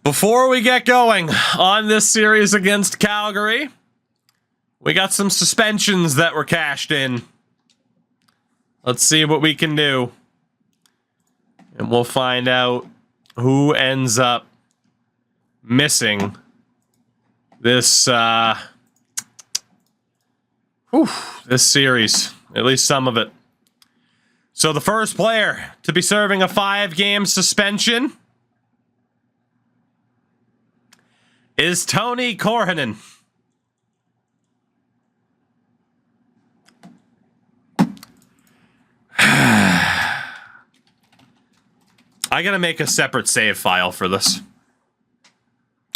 Before we get going on this series against Calgary, we got some suspensions that were cashed in. Let's see what we can do. And we'll find out who ends up missing this this series, at least some of it. So the first player to be serving a 5-game suspension is Tony Korhonen. I gotta make a separate save file for this.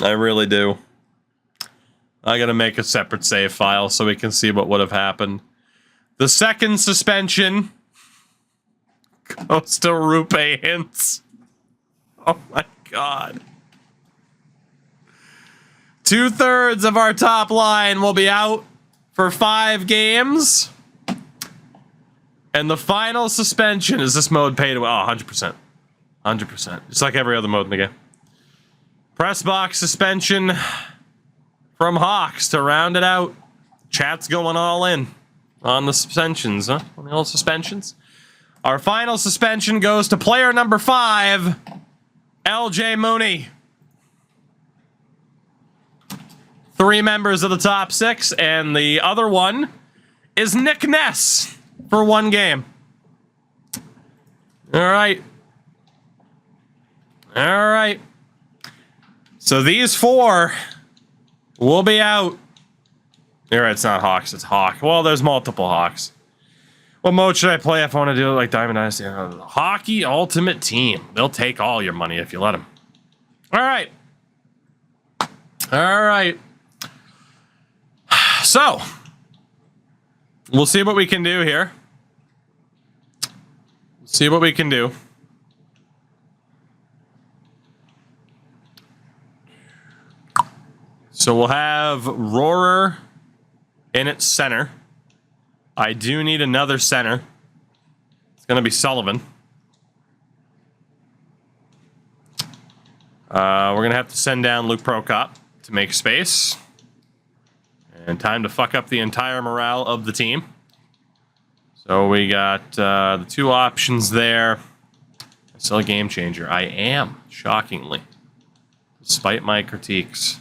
I really do. I gotta make a separate save file so we can see what would have happened. The second suspension goes to Rupe Hintz. Oh my god. 2/3 of our top line will be out for 5 games. And the final suspension is this mode paid away. Oh, 100%. 100%. Just like every other mode in the game. Press box suspension from Hawks to round it out. Chat's going all in on the suspensions, huh? On the old suspensions. Our final suspension goes to player number 5, LJ Mooney. 3 members of the top 6, and the other one is Nick Ness for 1 game. All right. All right. So these 4 will be out. You're right, it's not Hawks, it's Hawk. Well, there's multiple Hawks. What mode should I play if I want to do it like Diamond Dynasty? Hockey Ultimate Team. They'll take all your money if you let them. All right. All right. So, we'll see what we can do here. See what we can do. So we'll have Rohrer in its center. I do need another center. It's going to be Sullivan. We're going to have to send down Luke Prokop to make space. And time to fuck up the entire morale of the team. So we got the 2 options there. I'm still a game changer. I am, shockingly. Despite my critiques.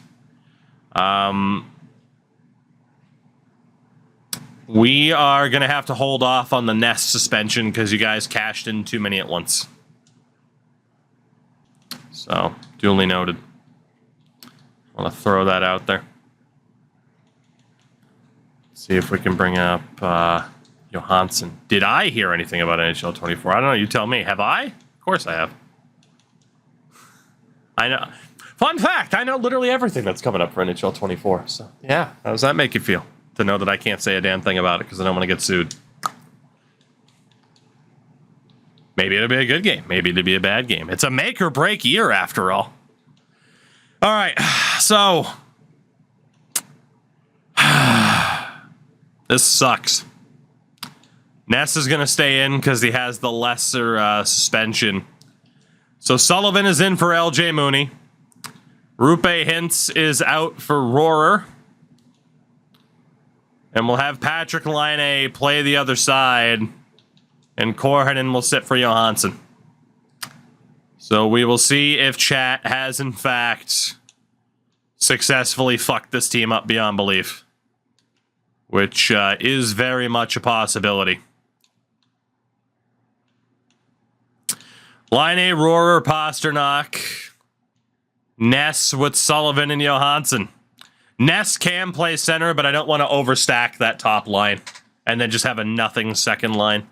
We are going to have to hold off on the Ness suspension because you guys cashed in too many at once. So, duly noted. I want to throw that out there. See if we can bring up Johansson. Did I hear anything about NHL 24? I don't know. You tell me. Have I? Of course I have. I know. Fun fact, I know literally everything that's coming up for NHL 24. So, yeah. How does that make you feel? To know that I can't say a damn thing about it because I don't want to get sued. Maybe it'll be a good game. Maybe it'll be a bad game. It's a make or break year after all. All right. So, this sucks. Ness is going to stay in because he has the lesser suspension. So Sullivan is in for LJ Mooney. Rupe Hintz is out for Rohrer. And we'll have Patrick Laine play the other side. And Korhonen will sit for Johansson. So we will see if chat has, in fact, successfully fucked this team up beyond belief. Which is very much a possibility. Laine, Rohrer, Pasternak. Ness with Sullivan and Johansson. Ness can play center, but I don't want to overstack that top line. And then just have a nothing second line.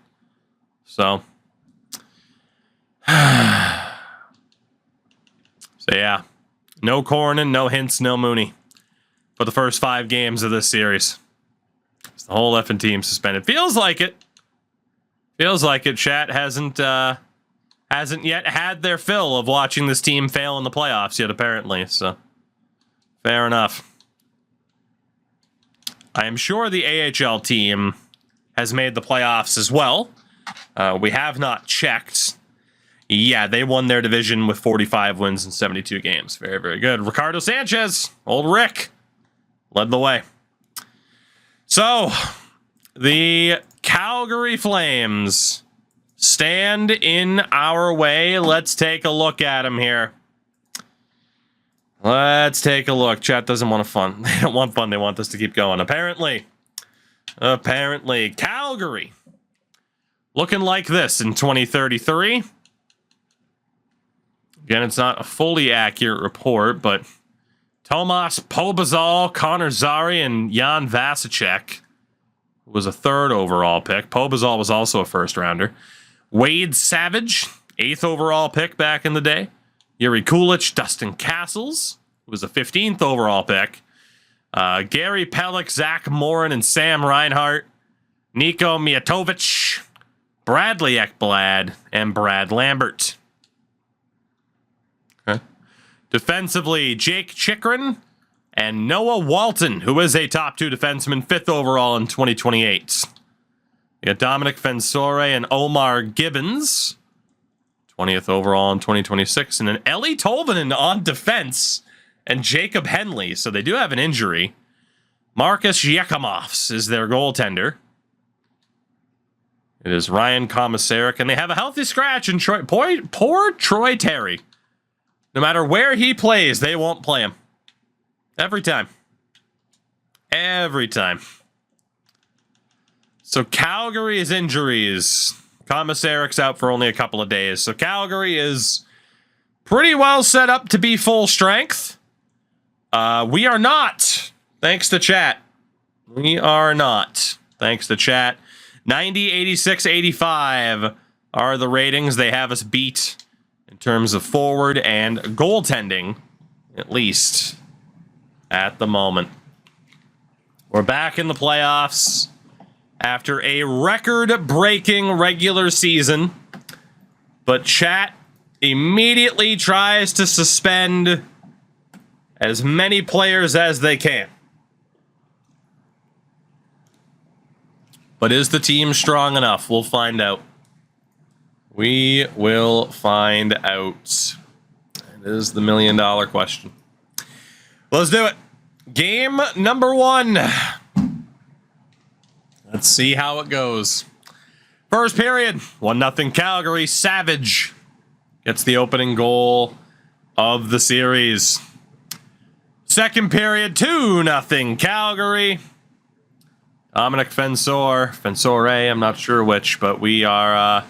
So. So yeah. No Korhonen, no Hintz, no Mooney. For the first 5 games of this series. It's the whole effing team suspended. Feels like it. Feels like it. Chat hasn't yet had their fill of watching this team fail in the playoffs yet, apparently. So, fair enough. I am sure the AHL team has made the playoffs as well. We have not checked. Yeah, they won their division with 45 wins in 72 games. Very, very good. Ricardo Sanchez, old Rick, led the way. So, the Calgary Flames stand in our way. Let's take a look at them here. Let's take a look. Chat doesn't want fun. They don't want fun. They want us to keep going. Apparently, Calgary looking like this in 2033. Again, it's not a fully accurate report, but Tomas Pobazal, Connor Zary, and Jan Vasicek was a 3rd overall pick. Pobazal was also a 1st rounder. Wade Savage, 8th overall pick back in the day. Yuri Kulich, Dustin Castles, who was a 15th overall pick. Gary Pellick, Zach Morin, and Sam Reinhart. Nico Mijatovic, Bradley Ekblad, and Brad Lambert. Okay. Defensively, Jake Chikrin and Noah Walton, who is a top 2 defenseman, 5th overall in 2028. We got Dominic Fensore and Omar Gibbons, 20th overall in 2026. And then Ellie Tolvanen on defense and Jacob Henley. So they do have an injury. Marcus Yakimovs is their goaltender. It is Ryan Komisarek, and they have a healthy scratch in Troy. Poor Troy Terry. No matter where he plays, they won't play him. Every time. Every time. So Calgary's injuries. Komisarek's out for only a couple of days. So Calgary is pretty well set up to be full strength. We are not. Thanks to chat. We are not. Thanks to chat. 90, 86, 85 are the ratings. They have us beat in terms of forward and goaltending, at least at the moment. We're back in the playoffs after a record-breaking regular season, but chat immediately tries to suspend as many players as they can. But is the team strong enough? We'll find out. We will find out. It is the $1 million question. Let's do it. Game number 1. Let's see how it goes. First period, 1-0 Calgary. Savage gets the opening goal of the series. Second period, 2-0 Calgary. Dominic Fensore, I'm not sure which, but we are a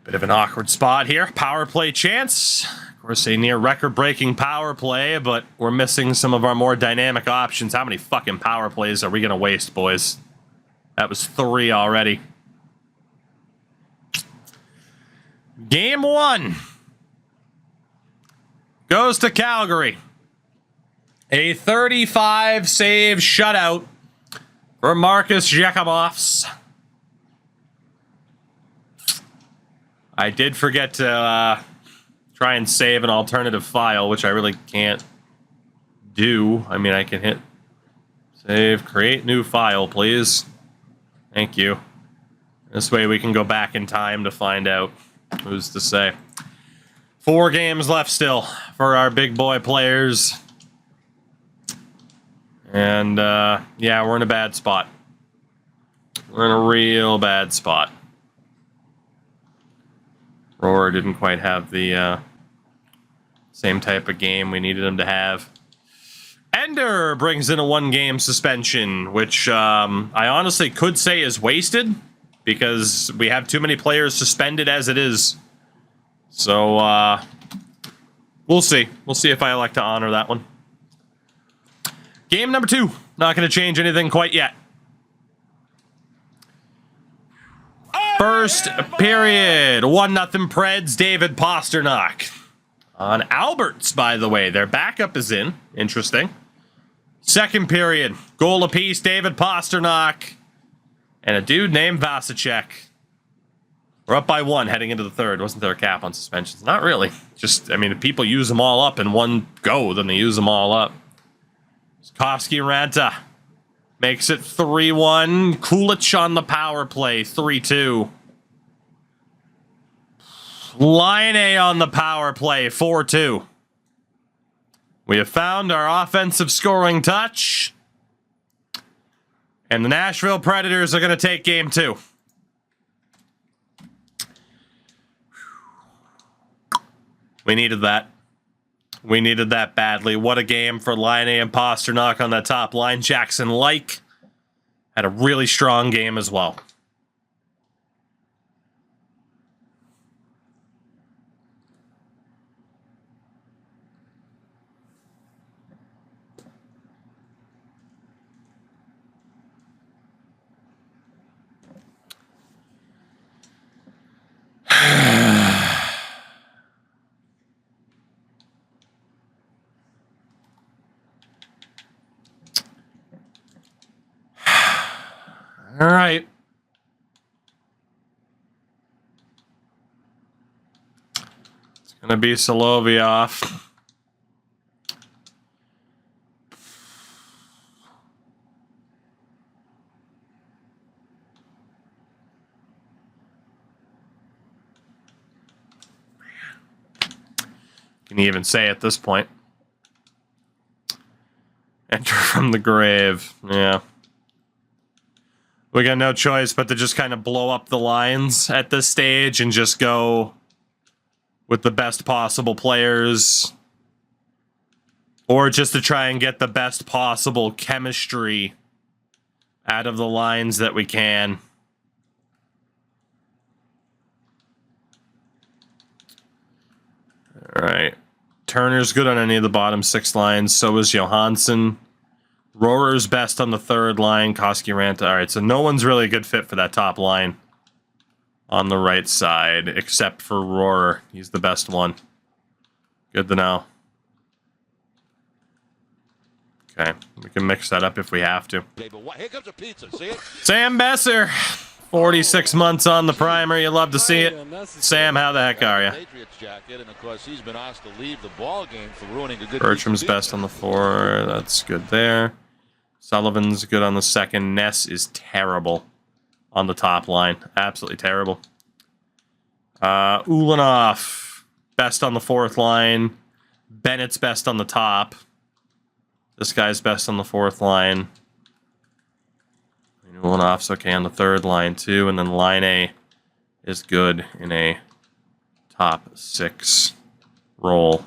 bit of an awkward spot here. Power play chance. Of course, a near record-breaking power play, but we're missing some of our more dynamic options. How many fucking power plays are we going to waste, boys? That was 3 already. Game 1 goes to Calgary. A 35-save shutout for Marcus Yakimovs. I did forget to try and save an alternative file, which I really can't do. I mean, I can hit save, create new file, please. Thank you. This way we can go back in time to find out. Who's to say? 4 games left still for our big boy players. And, yeah, we're in a bad spot. We're in a real bad spot. Roar didn't quite have the same type of game we needed him to have. Ender brings in a 1-game suspension, which I honestly could say is wasted because we have too many players suspended as it is. So, we'll see. We'll see if I elect to honor that one. Game number 2. Not going to change anything quite yet. First period. 1-0 Preds. David Pasternak. On Alberts, by the way. Their backup is in. Interesting. Second period. Goal apiece. David Pasternak. And a dude named Vasicek. We're up by 1 heading into the third. Wasn't there a cap on suspensions? Not really. Just, I mean, if people use them all up in one go, then they use them all up. Skovsky Ranta makes it 3-1. Kulich on the power play, 3-2. Line A on the power play, 4-2. We have found our offensive scoring touch. And the Nashville Predators are going to take game 2. We needed that. We needed that badly. What a game for Line A and Pasternak on that top line. Jackson Like had a really strong game as well. All right. It's going to be Solovyov. Can you even say at this point? Enter from the grave. Yeah. We got no choice but to just kind of blow up the lines at this stage and just go with the best possible players. Or just to try and get the best possible chemistry out of the lines that we can. All right. Turner's good on any of the bottom 6 lines. So is Johansson. Rohrer's best on the 3rd line. Koski-Ranta. All right, so no one's really a good fit for that top line on the right side, except for Rohrer. He's the best one. Good to know. Okay, we can mix that up if we have to. Here comes a pizza. See it? Sam Besser, 46 months on the primer. You love to see it. Sam, how the heck are you? Patriots jacket, and of course he's been asked to leave the ball game for ruining a good. Bertram's best on the 4. That's good there. Sullivan's good on the 2nd. Ness is terrible on the top line. Absolutely terrible. Ulanov, best on the 4th line. Bennett's best on the top. This guy's best on the 4th line. Ulanov's okay on the 3rd line, too. And then line A is good in a top 6 role.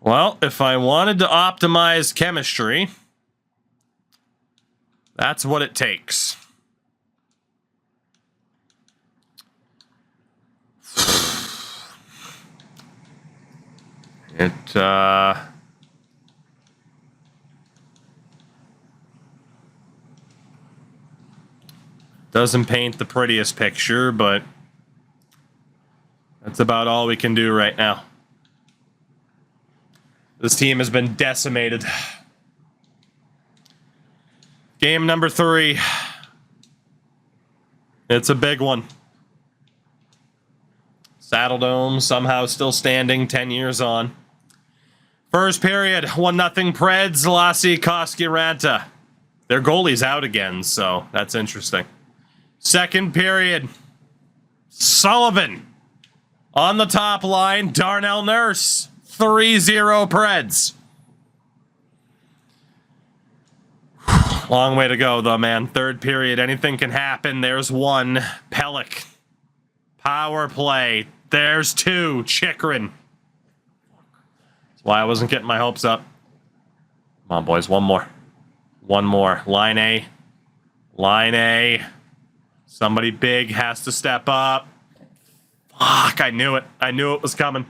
Well, if I wanted to optimize chemistry, that's what it takes. It, doesn't paint the prettiest picture, but that's about all we can do right now. This team has been decimated. Game number 3. It's a big one. Saddle Dome somehow still standing 10 years on. First period, 1-0 Preds, Lassi, Koski-Ranta. Their goalie's out again, so that's interesting. Second period, Sullivan on the top line, Darnell Nurse. 3-0 Preds. Long way to go, though, man. Third period, anything can happen. There's 1. Pellick. Power play. There's 2. Chikrin. That's why I wasn't getting my hopes up. Come on, boys. 1 more. 1 more. Line A. Line A. Somebody big has to step up. Fuck, I knew it. I knew it was coming.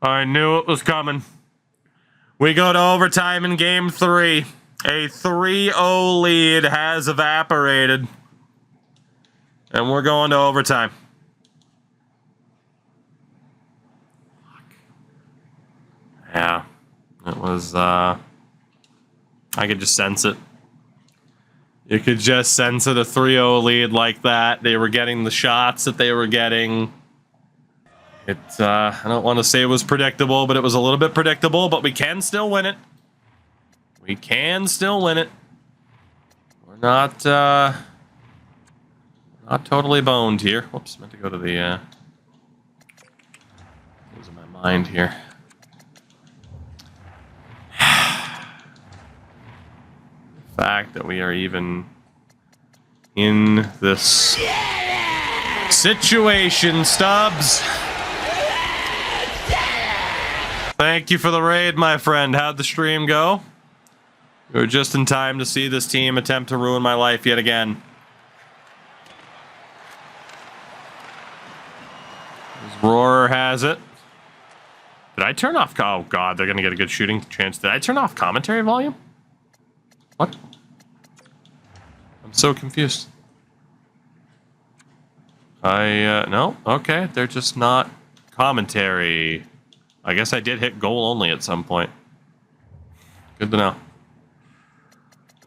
I knew it was coming. We go to overtime in game 3. A 3-0 lead has evaporated. And we're going to overtime. Yeah. It was, I could just sense it. You could just sense it, a 3-0 lead like that. They were getting the shots that they were getting. I don't want to say it was predictable, but it was a little bit predictable, but we can still win it. We can still win it. We're not Not totally boned here. Whoops, meant to go to the, losing my mind here. The fact that we are even in this situation, Stubbs. Thank you for the raid, my friend. How'd the stream go? We were just in time to see this team attempt to ruin my life yet again. Roar has it. Did I turn off? Oh god, they're gonna get a good shooting chance. Did I turn off commentary volume? What? I'm so confused. No, okay, they're just not commentary. I guess I did hit goal only at some point. Good to know.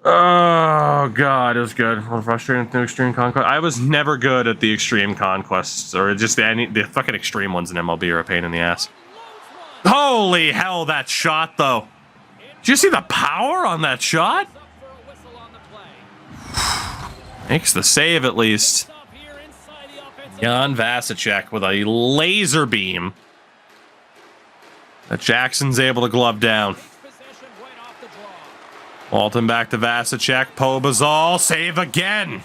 Oh god, it was good. Well, frustrating with no extreme conquest. I was never good at the extreme conquests, or just the fucking extreme ones in MLB are a pain in the ass. Holy hell, that shot though! Did you see the power on that shot? Makes the save at least. Jan Vasicek with a laser beam that Jackson's able to glove down. Walton back to Vasicek. Pobazal. Save again.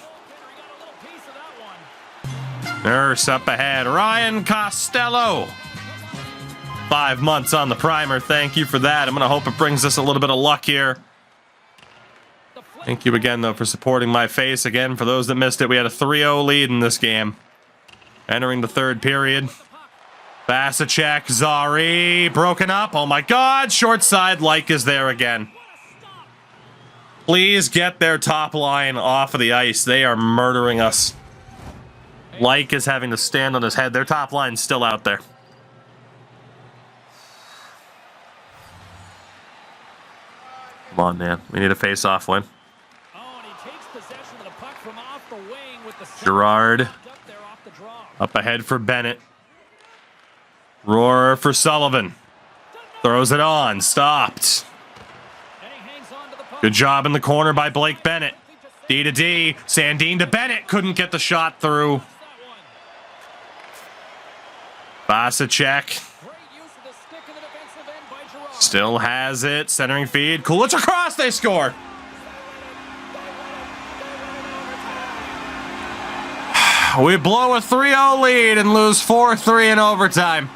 Nurse up ahead. Ryan Costello. 5 months on the primer. Thank you for that. I'm going to hope it brings us a little bit of luck here. Thank you again, though, for supporting my face. Again, for those that missed it, we had a 3-0 lead in this game. Entering the third period. Vasicek, Zari, broken up. Oh my god, short side, Like is there again. Please get their top line off of the ice. They are murdering us. Like is having to stand on his head. Their top line's still out there. Come on, man. We need a face-off win. Gerard. Up ahead for Bennett. Roar for Sullivan. Throws it on. Stopped. Good job in the corner by Blake Bennett. D to D. Sandin to Bennett. Couldn't get the shot through. Vasicek. Still has it. Centering feed. Kulich across. They score. We blow a 3-0 lead and lose 4-3 in overtime.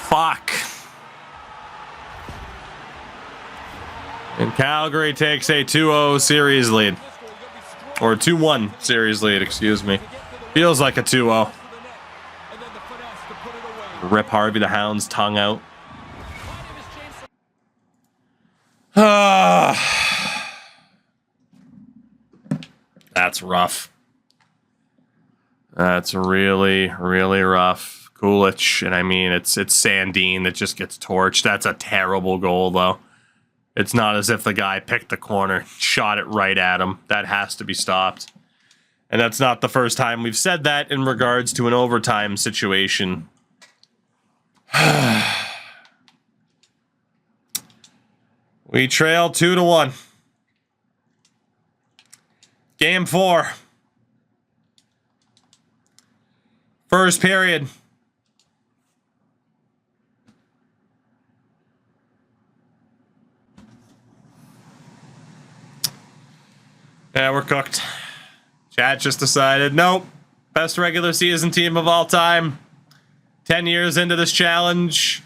Fuck. And Calgary takes a 2-0 series lead. Or 2-1 series lead, excuse me. Feels like a 2-0. Rip Harvey the Hound's tongue out. That's rough. That's really, really rough. Kulich, and I mean, it's Sandin that just gets torched. That's a terrible goal, though. It's not as if the guy picked the corner, shot it right at him. That has to be stopped. And that's not the first time we've said that in regards to an overtime situation. We trail 2-1. Game 4. First period. Yeah, we're cooked. Chat just decided, nope. Best regular season team of all time. 10 years into this challenge.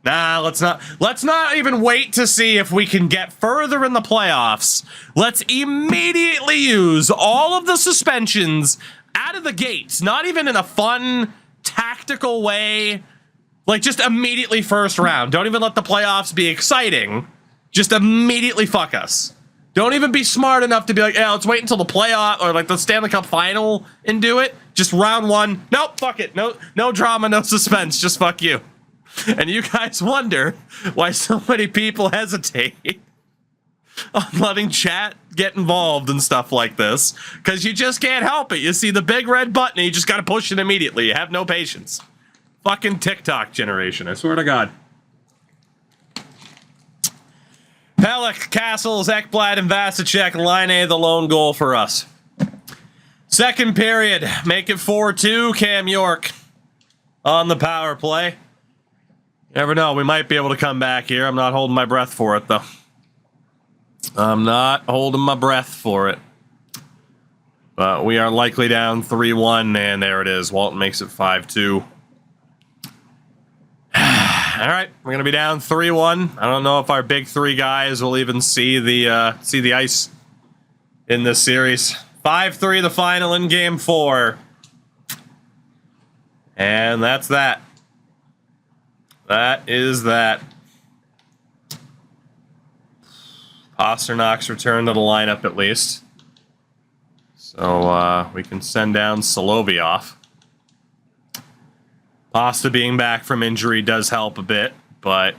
Nah, let's not even wait to see if we can get further in the playoffs. Let's immediately use all of the suspensions out of the gates. Not even in a fun, tactical way. Like, just immediately first round. Don't even let the playoffs be exciting. Just immediately fuck us. Don't even be smart enough to be like, yeah, let's wait until the playoff or like the Stanley Cup final and do it. Just round one. Nope, fuck it. No drama, no suspense. Just fuck you. And you guys wonder why so many people hesitate on letting chat get involved and stuff like this. Because you just can't help it. You see the big red button and you just got to push it immediately. You have no patience. Fucking TikTok generation, I swear to God. Pelech, Castles, Ekblad, and Vasicek. Line A, the lone goal for us. Second period, make it 4-2. Cam York on the power play. You never know, we might be able to come back here. I'm not holding my breath for it, though. I'm not holding my breath for it. But we are likely down 3-1, and there it is. Walton makes it 5-2. All right, we're gonna be down 3-1. I don't know if our big three guys will even see the ice in this series. 5-3 the final in Game 4, and that's that. That is that. Pasternak's returned to the lineup at least, so we can send down Solovyov. Pasta being back from injury does help a bit, but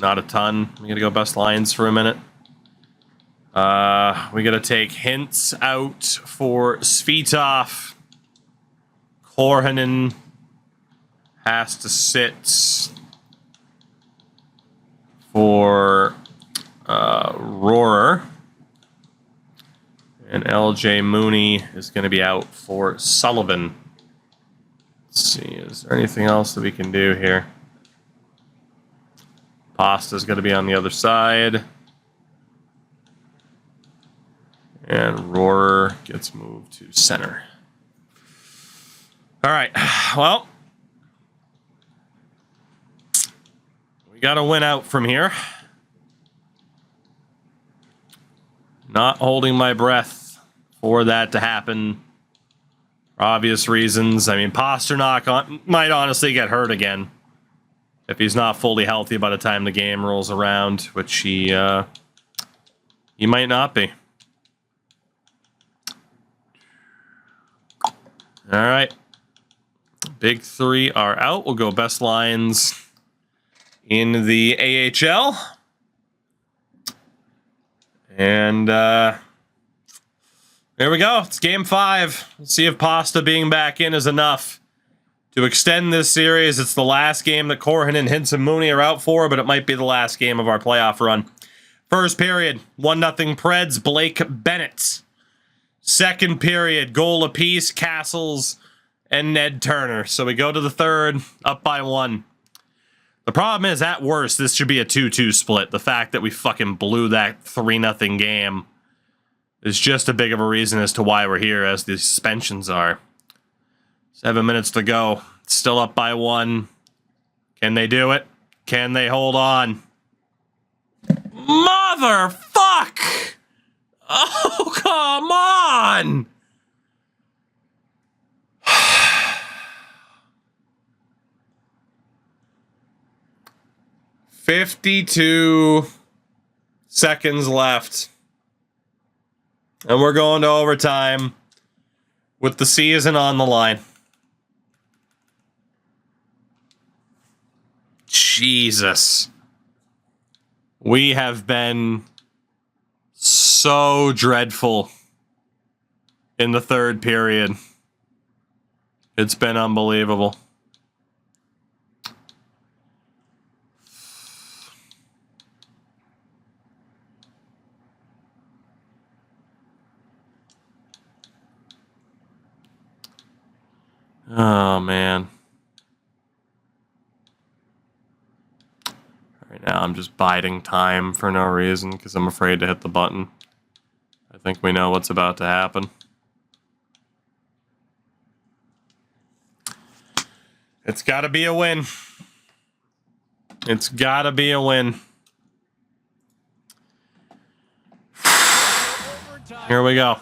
not a ton. I'm going to go best lines for a minute. We got to take Hintz out for Svitov. Korhonen has to sit for Rohrer. And LJ Mooney is going to be out for Sullivan. Let's see, is there anything else that we can do here? Pasta's going to be on the other side. And Rohrer gets moved to center. All right, well, we got to win out from here. Not holding my breath for that to happen. Obvious reasons. I mean, Pasternak might honestly get hurt again if he's not fully healthy by the time the game rolls around, which he might not be. All right. Big three are out. We'll go best lines in the AHL. And there we go. It's Game 5. Let's see if Pasta being back in is enough to extend this series. It's the last game that Korhonen, Hintz, and Mooney are out for, but it might be the last game of our playoff run. First period, 1-0 Preds, Blake Bennett. Second period, goal apiece, Castles and Ned Turner. So we go to the third, up by 1. The problem is, at worst, this should be a 2-2 split. The fact that we fucking blew that 3-0 game is just a big of a reason as to why we're here, as the suspensions are. 7 minutes to go. Still up by 1. Can they do it? Can they hold on? Motherfuck! Oh, come on! $52 seconds left. And we're going to overtime with the season on the line. Jesus. We have been so dreadful in the third period. It's been unbelievable. Oh, man. Right now, I'm just biding time for no reason because I'm afraid to hit the button. I think we know what's about to happen. It's got to be a win. It's got to be a win. Here we go.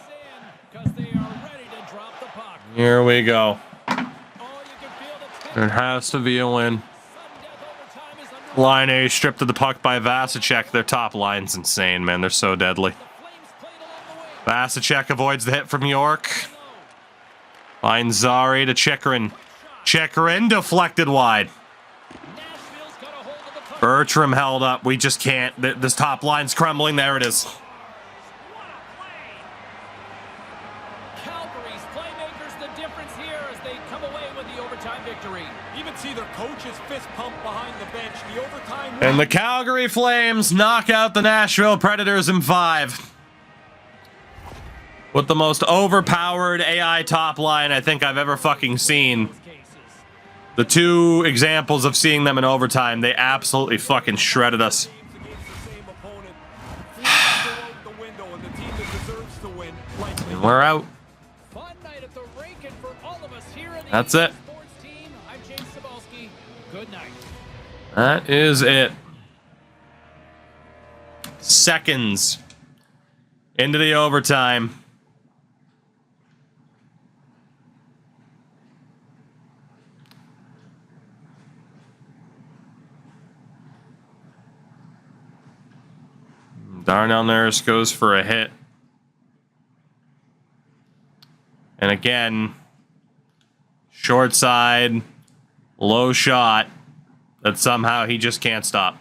Here we go. There has to be a win. Line A stripped of the puck by Vasicek. Their top line's insane, man. They're so deadly. Vasicek avoids the hit from York. Finds Zari to Chikrin. Chikrin deflected wide. Bertram held up. We just can't. This top line's crumbling. There it is. Calgary's playmakers the difference here as they come away with the overtime victory. You can see And the Calgary Flames knock out the Nashville Predators in 5. With the most overpowered AI top line I think I've ever fucking seen. The 2 examples of seeing them in overtime, they absolutely fucking shredded us. And we're out. That's it. That is it. Seconds into the overtime. Darnell Nurse goes for a hit. And again, short side, low shot that somehow he just can't stop.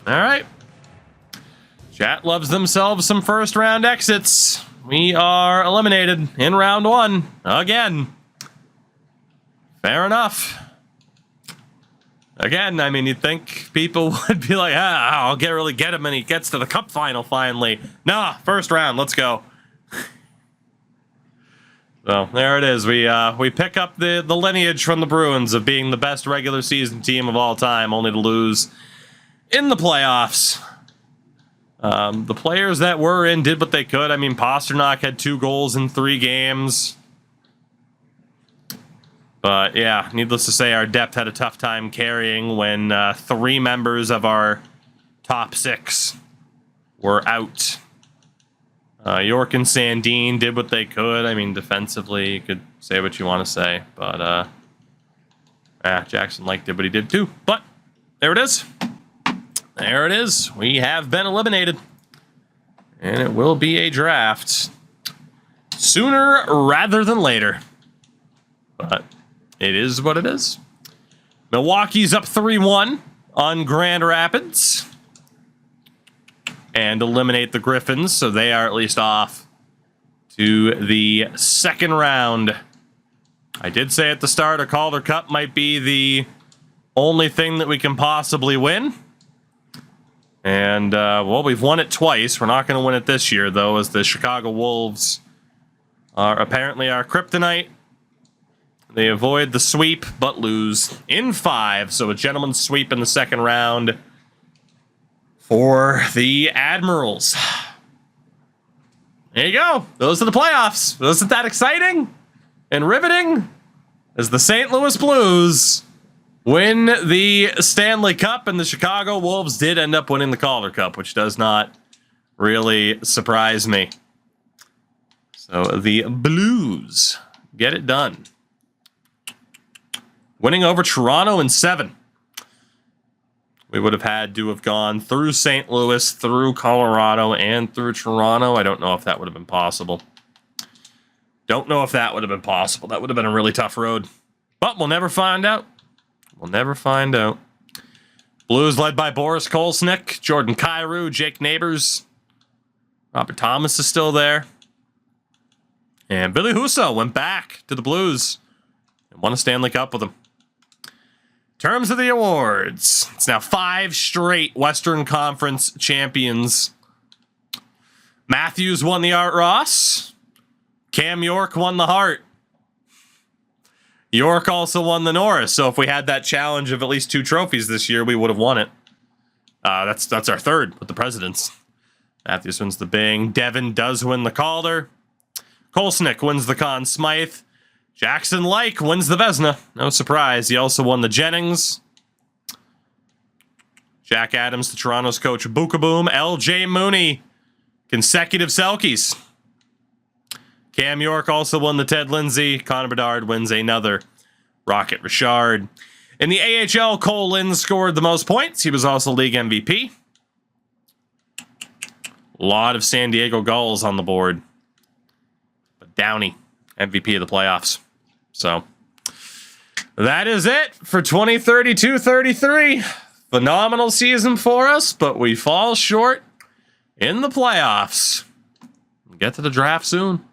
All right. Chat loves themselves some first round exits. We are eliminated in round 1 again. Fair enough. Again, I mean, you'd think people would be like, I'll really get him and he gets to the cup final finally. Nah, first round, let's go. So there it is. We pick up the lineage from the Bruins of being the best regular season team of all time, only to lose in the playoffs. The players that were in did what they could. I mean, Pasternak had 2 goals in 3 games. But yeah, needless to say, our depth had a tough time carrying when 3 members of our top 6 were out. York and Sandin did what they could. I mean, defensively, you could say what you want to say. But Jackson Lake did what he did too. But there it is. There it is. We have been eliminated. And it will be a draft sooner rather than later. But it is what it is. Milwaukee's up 3-1 on Grand Rapids. And eliminate the Griffins, so they are at least off to the second round. I did say at the start, a Calder Cup might be the only thing that we can possibly win. And, well, we've won it twice. We're not going to win it this year, though, as the Chicago Wolves are apparently our kryptonite. They avoid the sweep, but lose in 5. So a gentleman's sweep in the second round for the Admirals. There you go. Those are the playoffs. Wasn't that exciting and riveting? As the St. Louis Blues win the Stanley Cup, and the Chicago Wolves did end up winning the Calder Cup, which does not really surprise me. So the Blues get it done. Winning over Toronto in 7. We would have had to have gone through St. Louis, through Colorado, and through Toronto. I don't know if that would have been possible. Don't know if that would have been possible. That would have been a really tough road. But we'll never find out. We'll never find out. Blues led by Boris Kolesnik, Jordan Kyrou, Jake Neighbors. Robert Thomas is still there. And Billy Husso went back to the Blues and won a Stanley Cup with them. Terms of the awards. It's now 5 straight Western Conference champions. Matthews won the Art Ross. Cam York won the Hart. York also won the Norris. So if we had that challenge of at least 2 trophies this year, we would have won it. That's our third with the Presidents. Matthews wins the Bing. Devin does win the Calder. Kolesnik wins the Conn Smythe. Jackson Lake wins the Vezina. No surprise. He also won the Jennings. Jack Adams, the Toronto's coach, Bookaboom. LJ Mooney, consecutive Selkies. Cam York also won the Ted Lindsay. Connor Bedard wins another Rocket Richard. In the AHL, Cole Lynn scored the most points. He was also league MVP. A lot of San Diego Gulls on the board. But Downey, MVP of the playoffs. So that is it for 2032-33. Phenomenal season for us, but we fall short in the playoffs. We'll get to the draft soon.